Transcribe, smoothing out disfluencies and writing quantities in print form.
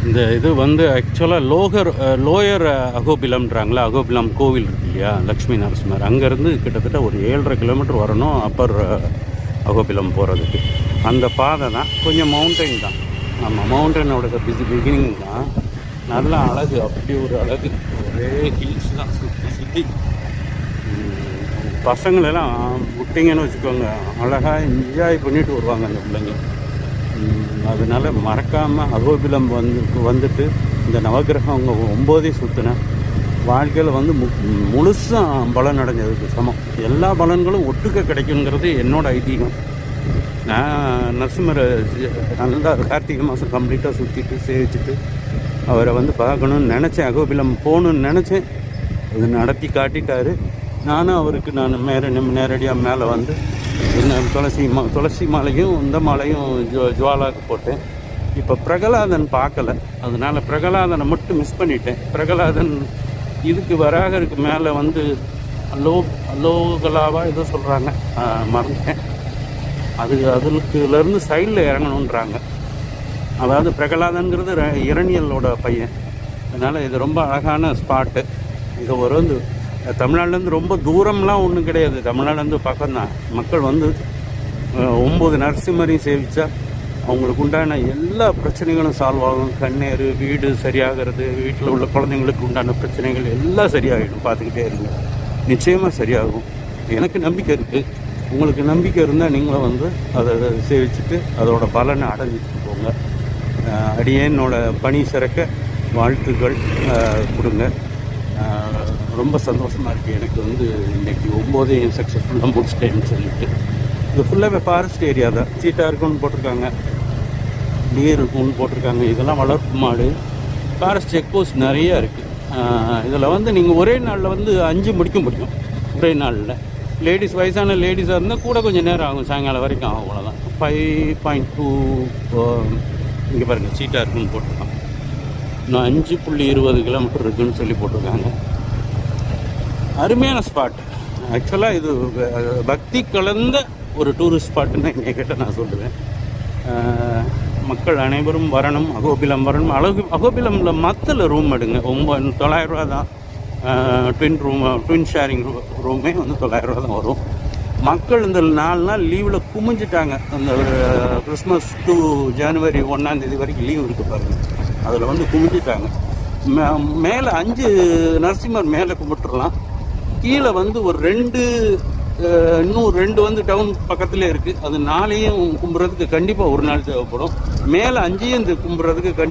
இந்த இது வந்து ஆக்சுவலாக லோயர் அகோபிலம்ன்றாங்களா, அகோபிலம் கோவில் இருக்கு இல்லையா, லக்ஷ்மி நரசிம்மர், அங்கேருந்து கிட்டத்தட்ட ஒரு 7.5 கிலோமீட்டர் வரணும் அப்பர் அகோபிலம் போகிறதுக்கு. அந்த பாதை தான் கொஞ்சம் மவுண்டைன் தான். ஆமாம், மவுண்டனோட பிகினிங் தான். நல்லா அழகு, அப்படி ஒரு அழகு, ஒரே ஹில்ஸ் தான் சுற்றி சுற்றி. பசங்களெல்லாம் விட்டிங்கன்னு வச்சுக்கோங்க, அழகாக என்ஜாய் பண்ணிட்டு வருவாங்க அந்த பிள்ளைங்க. அதனால் மறக்காமல் அகோபிலம் வந்துட்டு இந்த நவகிரகம் அவங்க 9 சுற்றினேன். வாழ்க்கையில் வந்து முழுசாக பலன் அடைஞ்சதுக்கு சமம். எல்லா பலன்களும் ஒட்டுக்க கிடைக்குங்கிறது என்னோட ஐதீகம். நான் நரசிம்மரை நல்லா கார்த்திகை மாதம் கம்ப்ளீட்டாக சுற்றிட்டு சேவிச்சுட்டு அவரை வந்து பார்க்கணுன்னு நினச்சேன். அகோபிலம் போகணுன்னு நினச்சேன். அது நடத்தி காட்டிட்டார். நானும் அவருக்கு நேரடியாக மேலே வந்து துளசி மாலையும் இந்த மாலையும் ஜுவாலாவுக்கு போட்டேன். இப்போ பிரகலாதன் பார்க்கல, அதனால் பிரகலாதனை மட்டும் மிஸ் பண்ணிட்டேன். பிரகலாதன் இதுக்கு வராகருக்கு மேலே வந்து அலோகலாவா ஏதோ சொல்கிறாங்க, மறந்துட்டேன். அதுலேருந்து சைடில் இறங்கணுன்றாங்க. அதாவது பிரகலாதன்கிறது இரணியலோட பையன். அதனால் இது ரொம்ப அழகான ஸ்பாட்டு. இது வந்து தமிழ்நாட்டிலேருந்து ரொம்ப தூரம்லாம் ஒன்றும் கிடையாது. தமிழ்நாட்டிலேருந்து பக்கம்தான். மக்கள் வந்து 9 நரசிம்மரையும் சேவிச்சா அவங்களுக்கு உண்டான எல்லா பிரச்சனைகளும் சால்வ் ஆகும். கண்ணீர், வீடு சரியாகிறது, வீட்டில் உள்ள குழந்தைங்களுக்கு உண்டான பிரச்சனைகள் எல்லாம் சரியாகிடும். பார்த்துக்கிட்டே இருங்க, நிச்சயமாக சரியாகும். எனக்கு நம்பிக்கை இருக்குது. உங்களுக்கு நம்பிக்கை இருந்தால் நீங்களும் வந்து அதை சேவிச்சுட்டு அதோட பலனை அடைஞ்சிட்டு போங்க. அடியேனோட பணி சிறக்க வாழ்த்துக்கள் கொடுங்க. ரொம்ப சந்தோஷமாக இருக்குது. எனக்கு வந்து இன்றைக்கி 9 சக்ஸஸ்ஃபுல்லாக முடிச்சிட்டேன்னு சொல்லிட்டு. இது ஃபுல்லாகவே ஃபாரஸ்ட் ஏரியா தான். சீட்டா இருக்குன்னு போட்டிருக்காங்க, நீர் இருக்குன்னு போட்டிருக்காங்க. இதெல்லாம் வளர்ப்பு மாடு. ஃபாரஸ்ட் செக் போஸ்ட் நிறையா இருக்குது. இதில் வந்து நீங்கள் ஒரே நாளில் வந்து 5 முடிக்க முடியும். ஒரே நாளில் லேடிஸ், வயசான லேடிஸாக இருந்தால் கூட கொஞ்சம் நேரம் ஆகும், சாயங்காலம் வரைக்கும் ஆகும். அவ்வளோதான். 5.2 இங்கே பாருங்கள், சீட்டா இருக்குன்னு போட்டிருக்காங்க. இன்னும் 5.20 கிலோமீட்டர் இருக்குதுன்னு சொல்லி போட்டிருக்காங்க. அருமையான ஸ்பாட். ஆக்சுவலாக இது பக்தி கலந்த ஒரு டூரிஸ்ட் ஸ்பாட்டுன்னு எங்கள் கிட்ட நான் சொல்லுவேன். மக்கள் அனைவரும் வரணும், அகோபிலம் வரணும். அகோபிலமில் மத்தில் ரூம் எடுங்க. 900 ரூபா தான். ட்வின் ஷேரிங் ரூமே வந்து 900 ரூபா தான் வரும். மக்கள் இந்த 4 நாள் லீவில் குமிஞ்சிட்டாங்க. அந்த கிறிஸ்மஸ் டு ஜனவரி 1ஆம் தேதி வரைக்கும் லீவ் இருக்குது பாருங்கள். அதில் வந்து குமிஞ்சிட்டாங்க. மேலே 5 நரசிம்மர் மேலே கும்பிட்டுடலாம். கீழே வந்து ஒரு 2 இன்னும் 2 வந்து டவுன் பக்கத்தில் இருக்குது. அது 4ஐயும் கும்பிட்றதுக்கு கண்டிப்பாக ஒரு நாள் தேவைப்படும். மேலே 5ஐயும் கும்பிட்றதுக்கு